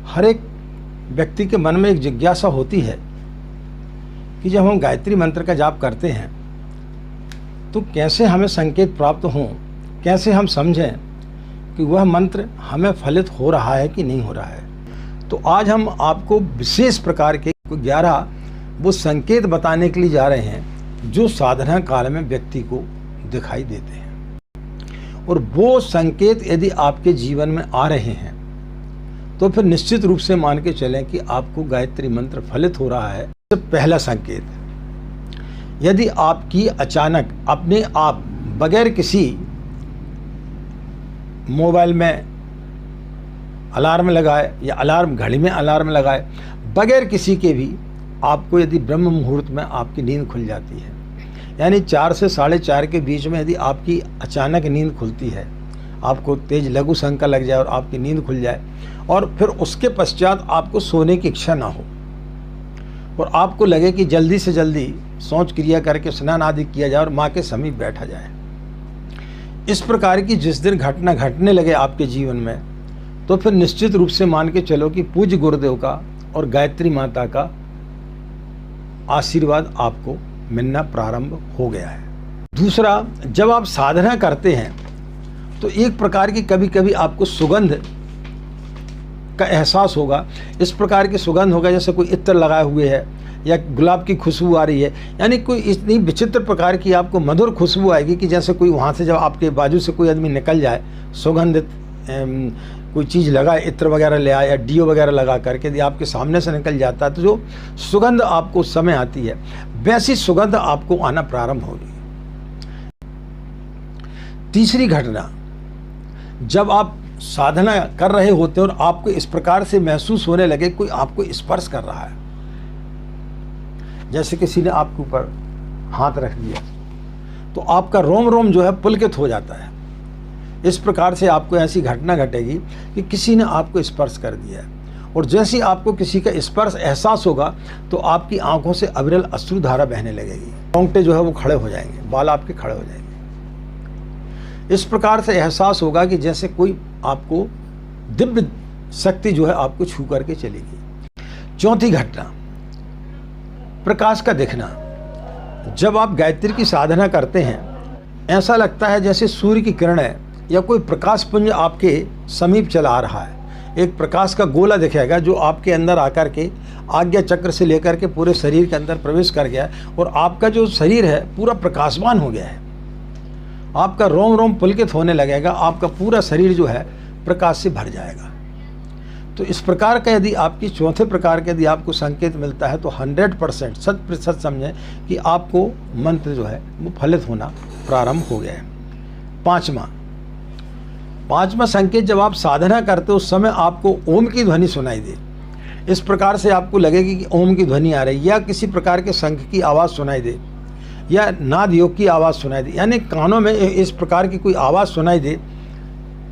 हर एक व्यक्ति के मन में एक जिज्ञासा होती है कि जब हम गायत्री मंत्र का जाप करते हैं तो कैसे हमें संकेत प्राप्त हों, कैसे हम समझें कि वह मंत्र हमें फलित हो रहा है कि नहीं हो रहा है। तो आज हम आपको विशेष प्रकार के 11 वो संकेत बताने के लिए जा रहे हैं जो साधना काल में व्यक्ति को दिखाई देते हैं। और वो संकेत यदि आपके जीवन में आ रहे हैं तो फिर निश्चित रूप से मान के चलें कि आपको गायत्री मंत्र फलित हो रहा है। सबसे पहला संकेत, यदि आपकी अचानक अपने आप बगैर किसी मोबाइल में अलार्म लगाए या अलार्म घड़ी में अलार्म लगाए, बगैर किसी के भी आपको यदि ब्रह्म मुहूर्त में आपकी नींद खुल जाती है, यानी 4 से 4:30 के बीच में यदि आपकी अचानक नींद खुलती है, आपको तेज लघु शंका लग जाए और आपकी नींद खुल जाए और फिर उसके पश्चात आपको सोने की इच्छा ना हो और आपको लगे कि जल्दी से जल्दी सोच क्रिया करके स्नान आदि किया जाए और माँ के समीप बैठा जाए, इस प्रकार की जिस दिन घटना घटने लगे आपके जीवन में, तो फिर निश्चित रूप से मान के चलो कि पूज्य गुरुदेव का और गायत्री माता का आशीर्वाद आपको मिलना प्रारंभ हो गया है। दूसरा, जब आप साधना करते हैं तो एक प्रकार की कभी कभी आपको सुगंध का एहसास होगा। इस प्रकार की सुगंध होगा जैसे कोई इत्र लगाए हुए है या गुलाब की खुशबू आ रही है, यानी कोई इतनी विचित्र प्रकार की आपको मधुर खुशबू आएगी कि जैसे कोई वहाँ से जब आपके बाजू से कोई आदमी निकल जाए, सुगंधित कोई चीज़ लगाए, इत्र वगैरह ले आए या डीओ वगैरह लगा करके यदि आपके सामने से निकल जाता है तो जो सुगंध आपको उस समय आती है, वैसी सुगंध आपको आना प्रारंभ होगी। तीसरी घटना, जब आप साधना कर रहे होते हैं और आपको इस प्रकार से महसूस होने लगे कोई आपको स्पर्श कर रहा है, जैसे किसी ने आपके ऊपर हाथ रख दिया, तो आपका रोम रोम जो है पुलकित हो जाता है। इस प्रकार से आपको ऐसी घटना घटेगी कि किसी ने आपको स्पर्श कर दिया है और जैसे ही आपको किसी का स्पर्श एहसास होगा तो आपकी आंखों से अविरल अश्रुधारा बहने लगेगी, रोंगटे जो है वो खड़े हो जाएंगे, बाल आपके खड़े हो जाएंगे। इस प्रकार से एहसास होगा कि जैसे कोई आपको दिव्य शक्ति जो है आपको छू करके चलेगी। चौथी घटना, प्रकाश का दिखना। जब आप गायत्री की साधना करते हैं ऐसा लगता है जैसे सूर्य की किरणें या कोई प्रकाश पुंज आपके समीप चला आ रहा है। एक प्रकाश का गोला दिखेगा जो आपके अंदर आकर के आज्ञा चक्र से लेकर के पूरे शरीर के अंदर प्रवेश कर गया है और आपका जो शरीर है पूरा प्रकाशवान हो गया है। आपका रोम रोम पुलकित होने लगेगा, आपका पूरा शरीर जो है प्रकाश से भर जाएगा। तो इस प्रकार का यदि आपकी चौथे प्रकार का यदि आपको संकेत मिलता है तो 100% 100% समझें कि आपको मंत्र जो है वो फलित होना प्रारंभ हो गया है। पांचवा संकेत, जब आप साधना करते हो उस समय आपको ओम की ध्वनि सुनाई दे। इस प्रकार से आपको लगेगी कि ओम की ध्वनि आ रही है या किसी प्रकार के शंख की आवाज़ सुनाई दे या नाद योग की आवाज़ सुनाई दे, यानी कानों में इस प्रकार की कोई आवाज़ सुनाई दे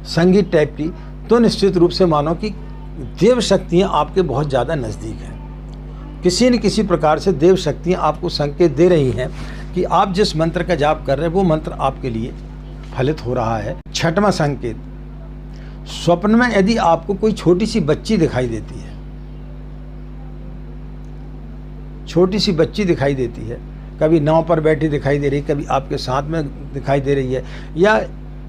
संगीत टाइप की, तो निश्चित रूप से मानो कि देव शक्तियाँ आपके बहुत ज़्यादा नज़दीक हैं। किसी न किसी प्रकार से देव शक्तियाँ आपको संकेत दे रही हैं कि आप जिस मंत्र का जाप कर रहे हैं वो मंत्र आपके लिए फलित हो रहा है। छठवां संकेत, स्वप्न में यदि आपको कोई छोटी सी बच्ची दिखाई देती है, छोटी सी बच्ची दिखाई देती है, कभी नाव पर बैठी दिखाई दे रही, कभी आपके साथ में दिखाई दे रही है या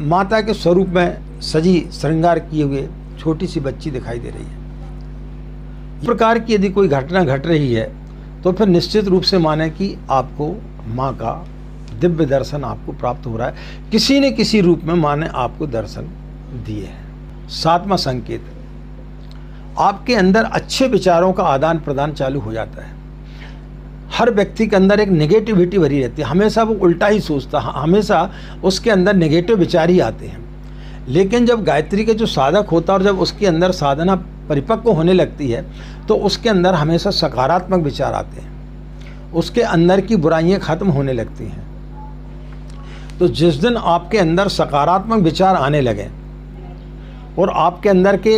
माता के स्वरूप में सजी श्रृंगार किए हुए छोटी सी बच्ची दिखाई दे रही है, इस प्रकार की यदि कोई घटना घट रही है तो फिर निश्चित रूप से माने कि आपको माँ का दिव्य दर्शन आपको प्राप्त हो रहा है, किसी न किसी रूप में माँ ने आपको दर्शन दिए हैं। सातवां संकेत, आपके अंदर अच्छे विचारों का आदान प्रदान चालू हो जाता है। हर व्यक्ति के अंदर एक नेगेटिविटी भरी रहती है, हमेशा वो उल्टा ही सोचता है, हमेशा उसके अंदर नेगेटिव विचार ही आते हैं। लेकिन जब गायत्री के जो साधक होता है और जब उसके अंदर साधना परिपक्व होने लगती है तो उसके अंदर हमेशा सकारात्मक विचार आते हैं, उसके अंदर की बुराइयां खत्म होने लगती हैं। तो जिस दिन आपके अंदर सकारात्मक विचार आने लगे और आपके अंदर के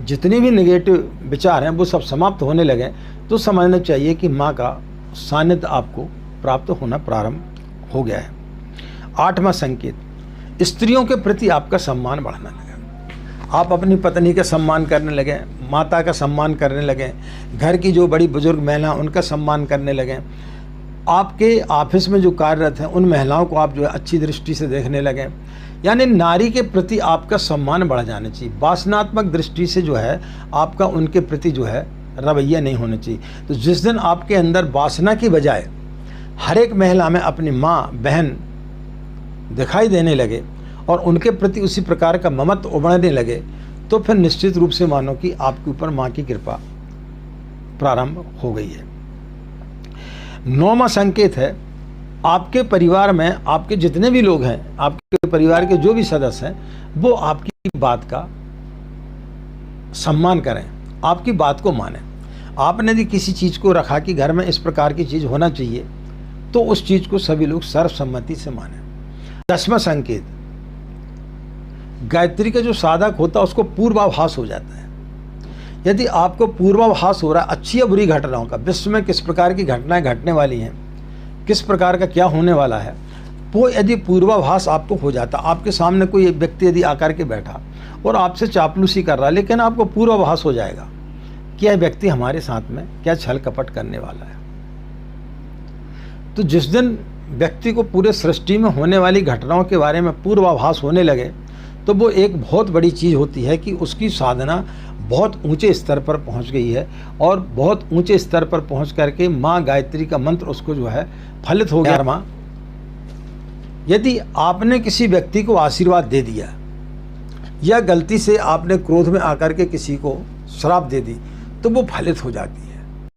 जितने भी नेगेटिव विचार हैं वो सब समाप्त होने लगे, तो समझना चाहिए कि माँ का सानिध्य आपको प्राप्त होना प्रारंभ हो गया है। आठवां संकेत, स्त्रियों के प्रति आपका सम्मान बढ़ने लगा। आप अपनी पत्नी का सम्मान करने लगें, माता का सम्मान करने लगें, घर की जो बड़ी बुजुर्ग महिला उनका सम्मान करने लगें, आपके ऑफिस में जो कार्यरत हैं उन महिलाओं को आप जो है अच्छी दृष्टि से देखने लगें। यानी नारी के प्रति आपका सम्मान बढ़ जाना चाहिए। वासनात्मक दृष्टि से जो है आपका उनके प्रति जो है रवैया नहीं होना चाहिए। तो जिस दिन आपके अंदर वासना की बजाय हर एक महिला में अपनी माँ बहन दिखाई देने लगे और उनके प्रति उसी प्रकार का ममत्व उमड़ने लगे, तो फिर निश्चित रूप से मानो कि आपके ऊपर माँ की कृपा प्रारंभ हो गई है। 9वां संकेत है, आपके परिवार में आपके जितने भी लोग हैं, आपके परिवार के जो भी सदस्य हैं, वो आपकी बात का सम्मान करें, आपकी बात को मानें। आपने यदि किसी चीज़ को रखा कि घर में इस प्रकार की चीज़ होना चाहिए, तो उस चीज़ को सभी लोग सर्वसम्मति से मानें। 10वां संकेत, गायत्री का जो साधक होता है उसको पूर्वाभास हो जाता है। यदि आपको पूर्वाभास हो रहा है अच्छी या बुरी घटनाओं का, विश्व में किस प्रकार की घटनाएं घटने वाली हैं, किस प्रकार का क्या होने वाला है, वो यदि पूर्वाभास आपको हो जाता, आपके सामने कोई व्यक्ति यदि आकर के बैठा और आपसे चापलूसी कर रहा है, लेकिन आपको पूर्वाभास हो जाएगा कि यह व्यक्ति हमारे साथ में क्या छल कपट करने वाला है। तो जिस दिन व्यक्ति को पूरे सृष्टि में होने वाली घटनाओं के बारे में पूर्वाभास होने लगे, तो वो एक बहुत बड़ी चीज़ होती है कि उसकी साधना बहुत ऊंचे स्तर पर पहुंच गई है और बहुत ऊंचे स्तर पर पहुंच करके माँ गायत्री का मंत्र उसको जो है फलित हो गया। माँ, यदि आपने किसी व्यक्ति को आशीर्वाद दे दिया या गलती से आपने क्रोध में आकर के किसी को श्राप दे दी, तो वो फलित हो जाती है।